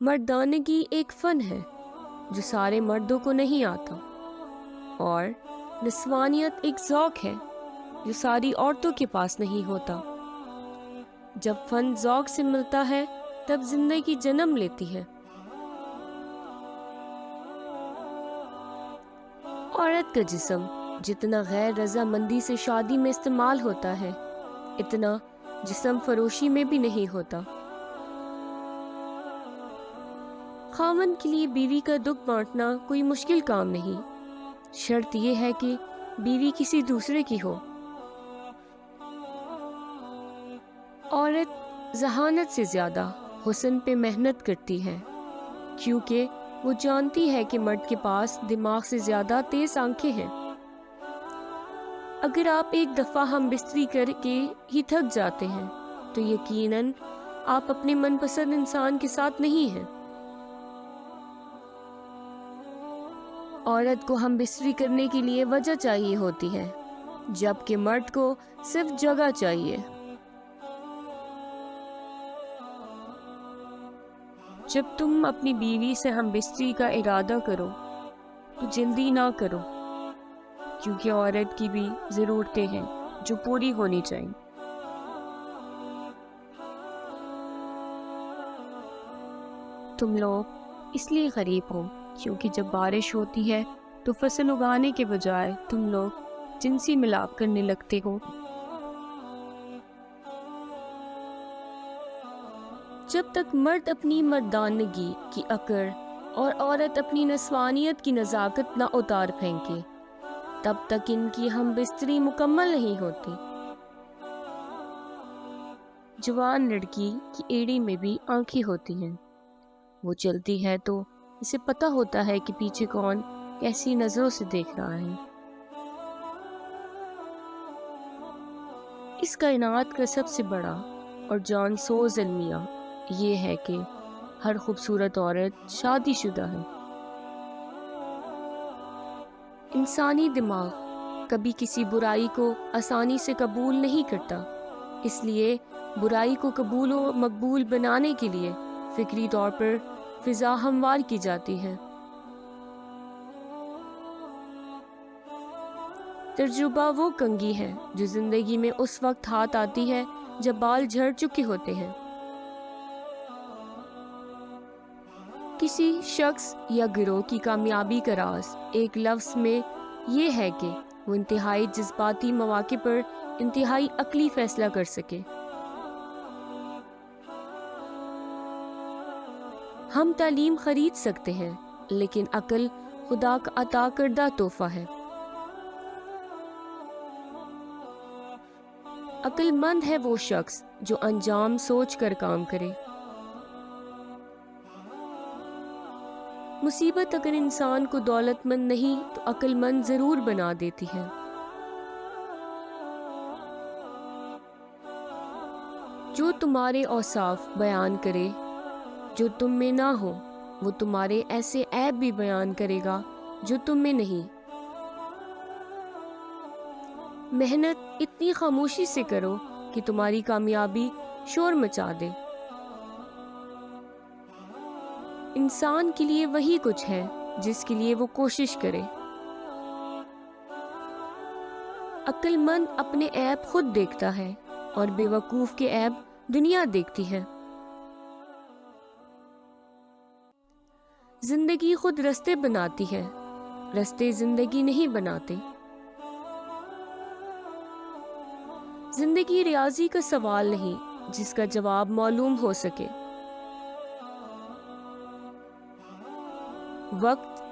مردانگی ایک فن ہے جو سارے مردوں کو نہیں آتا، اور نسوانیت ایک ذوق ہے جو ساری عورتوں کے پاس نہیں ہوتا۔ جب فن ذوق سے ملتا ہے تب زندگی جنم لیتی ہے۔ عورت کا جسم جتنا غیر رضامندی سے شادی میں استعمال ہوتا ہے، اتنا جسم فروشی میں بھی نہیں ہوتا۔ خاوند کے لیے بیوی کا دکھ بانٹنا کوئی مشکل کام نہیں، شرط یہ ہے کہ بیوی کسی دوسرے کی ہو۔ عورت ذہانت سے زیادہ حسن پہ محنت کرتی ہے، کیونکہ وہ جانتی ہے کہ مرد کے پاس دماغ سے زیادہ تیز آنکھیں ہیں۔ اگر آپ ایک دفعہ ہم بستری کر کے ہی تھک جاتے ہیں تو یقیناً آپ اپنے من پسند انسان کے ساتھ نہیں ہیں۔ عورت کو ہم بستری کرنے کے لیے وجہ چاہیے ہوتی ہے، جبکہ مرد کو صرف جگہ چاہیے۔ جب تم اپنی بیوی سے ہم بستری کا ارادہ کرو تو جلدی نہ کرو، کیونکہ عورت کی بھی ضرورتیں ہیں جو پوری ہونی چاہیے۔ تم لوگ اس لیے غریب ہو کیونکہ جب بارش ہوتی ہے تو فصل اگانے کے بجائے تم لوگ جنسی ملاپ کرنے لگتے ہو۔ جب تک مرد اپنی مردانگی کی اکڑ اور عورت اپنی نسوانیت کی نزاکت نہ اتار پھینکے، تب تک ان کی ہم بستری مکمل نہیں ہوتی۔ جوان لڑکی کی ایڑی میں بھی آنکھیں ہوتی ہیں، وہ چلتی ہے تو اسے پتہ ہوتا ہے کہ پیچھے کون کیسی نظروں سے دیکھ رہا ہے۔ اس کائنات کا سب سے بڑا اور جان سوز المیہ یہ ہے کہ ہر خوبصورت عورت شادی شدہ ہے۔ انسانی دماغ کبھی کسی برائی کو آسانی سے قبول نہیں کرتا، اس لیے برائی کو قبول و مقبول بنانے کے لیے فکری طور پر فضا ہموار کی جاتی ہے۔ تجربہ وہ کنگھی ہے جو زندگی میں اس وقت ہاتھ آتی ہے جب بال جھڑ چکے ہوتے ہیں۔ کسی شخص یا گروہ کی کامیابی کا راز ایک لفظ میں یہ ہے کہ وہ انتہائی جذباتی مواقع پر انتہائی عقلی فیصلہ کر سکے۔ ہم تعلیم خرید سکتے ہیں، لیکن عقل خدا کا عطا کردہ تحفہ ہے۔ عقل مند ہے وہ شخص جو انجام سوچ کر کام کرے۔ مصیبت اگر انسان کو دولت مند نہیں تو عقل مند ضرور بنا دیتی ہے۔ جو تمہارے اوصاف بیان کرے جو تم میں نہ ہو، وہ تمہارے ایسے عیب بھی بیان کرے گا جو تم میں نہیں۔ محنت اتنی خاموشی سے کرو کہ تمہاری کامیابی شور مچا دے۔ انسان کے لیے وہی کچھ ہے جس کے لیے وہ کوشش کرے۔ عقل مند اپنے عیب خود دیکھتا ہے اور بے وقوف کے عیب دنیا دیکھتی ہے۔ زندگی خود رستے بناتی ہے، رستے زندگی نہیں بناتے۔ زندگی ریاضی کا سوال نہیں جس کا جواب معلوم ہو سکے۔ وقت،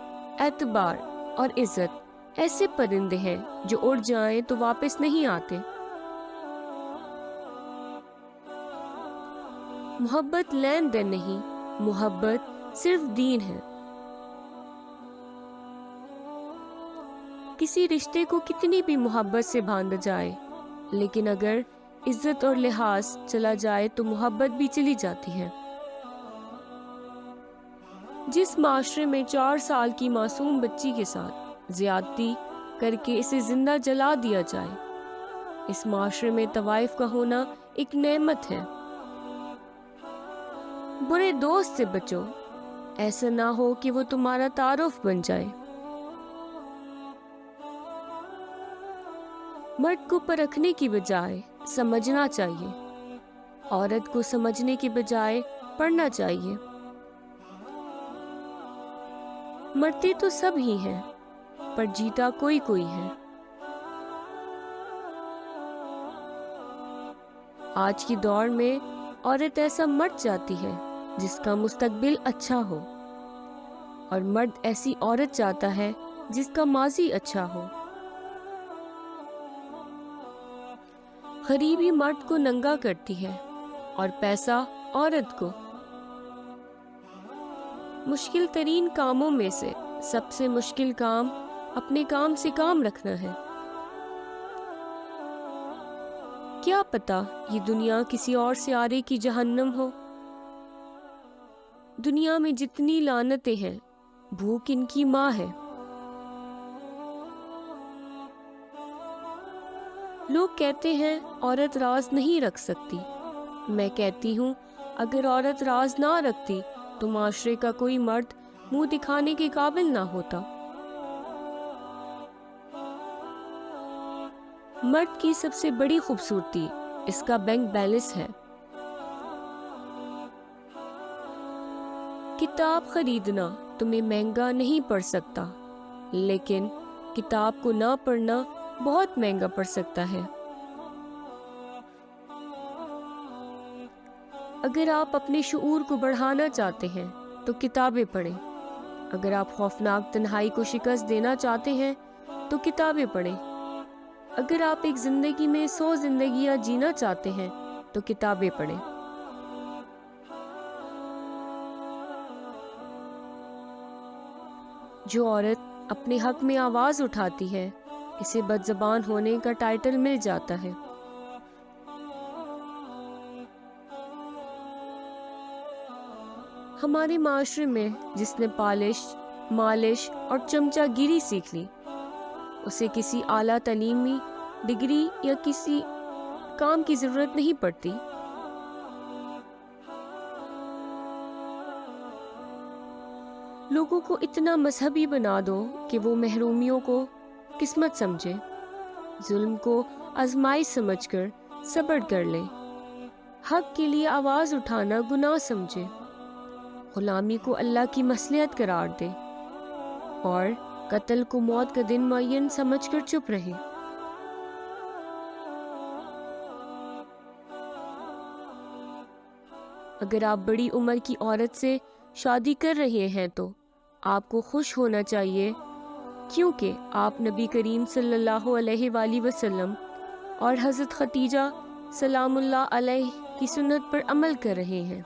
اعتبار اور عزت ایسے پرندے ہیں جو اڑ جائیں تو واپس نہیں آتے۔ محبت لین دین نہیں، محبت صرف دین ہے۔ کسی رشتے کو کتنی بھی محبت سے باندھا جائے، لیکن اگر عزت اور لحاظ چلا جائے تو محبت بھی چلی جاتی ہے۔ جس معاشرے میں 4 سال کی معصوم بچی کے ساتھ زیادتی کر کے اسے زندہ جلا دیا جائے، اس معاشرے میں طوائف کا ہونا ایک نعمت ہے۔ برے دوست سے بچو، ایسا نہ ہو کہ وہ تمہارا تعارف بن جائے۔ مرد کو پرکھنے کی بجائے سمجھنا چاہیے، عورت کو سمجھنے کی بجائے پڑھنا چاہیے۔ مرتے تو سب ہی ہیں، پر جیتا کوئی کوئی ہے۔ آج کی دور میں عورت ایسا مرد چاہتی ہے جس کا مستقبل اچھا ہو، اور مرد ایسی عورت چاہتا ہے جس کا ماضی اچھا ہو۔ غریبی مرد کو ننگا کرتی ہے اور پیسہ عورت کو۔ مشکل ترین کاموں میں سے سب سے مشکل کام اپنے کام سے کام رکھنا ہے۔ کیا پتا یہ دنیا کسی اور سیارے کی جہنم ہو۔ دنیا میں جتنی لعنتیں ہیں، بھوک ان کی ماں ہے۔ لوگ کہتے ہیں عورت راز نہیں رکھ سکتی۔ میں کہتی ہوں اگر عورت راز نہ رکھتی تو معاشرے کا کوئی مرد منہ دکھانے کے قابل نہ ہوتا۔ مرد کی سب سے بڑی خوبصورتی اس کا بینک بیلنس ہے۔ کتاب خریدنا تمہیں مہنگا نہیں پڑ سکتا، لیکن کتاب کو نہ پڑھنا بہت مہنگا پڑ سکتا ہے۔ اگر آپ اپنے شعور کو بڑھانا چاہتے ہیں تو کتابیں پڑھیں۔ اگر آپ خوفناک تنہائی کو شکست دینا چاہتے ہیں تو کتابیں پڑھیں۔ اگر آپ ایک زندگی میں 100 زندگیاں جینا چاہتے ہیں تو کتابیں پڑھیں۔ جو عورت اپنے حق میں آواز اٹھاتی ہے اسے بد زبان ہونے کا ٹائٹل مل جاتا ہے۔ ہمارے معاشرے میں جس نے پالش، مالش اور چمچہ گیری سیکھ لی، اسے کسی اعلیٰ تعلیمی ڈگری یا کسی کام کی ضرورت نہیں پڑتی۔ لوگوں کو اتنا مذہبی بنا دو کہ وہ محرومیوں کو قسمت سمجھے، ظلم کو آزمائش سمجھ کر صبر کر لے، حق کے لیے آواز اٹھانا گناہ سمجھے، غلامی کو اللہ کی مصلحت قرار دے، اور قتل کو موت کا دن معین سمجھ کر چپ رہے۔ اگر آپ بڑی عمر کی عورت سے شادی کر رہے ہیں تو آپ کو خوش ہونا چاہیے، کیونکہ آپ نبی کریم صلی اللہ علیہ وآلہ وسلم اور حضرت خدیجہ سلام اللہ علیہ کی سنت پر عمل کر رہے ہیں۔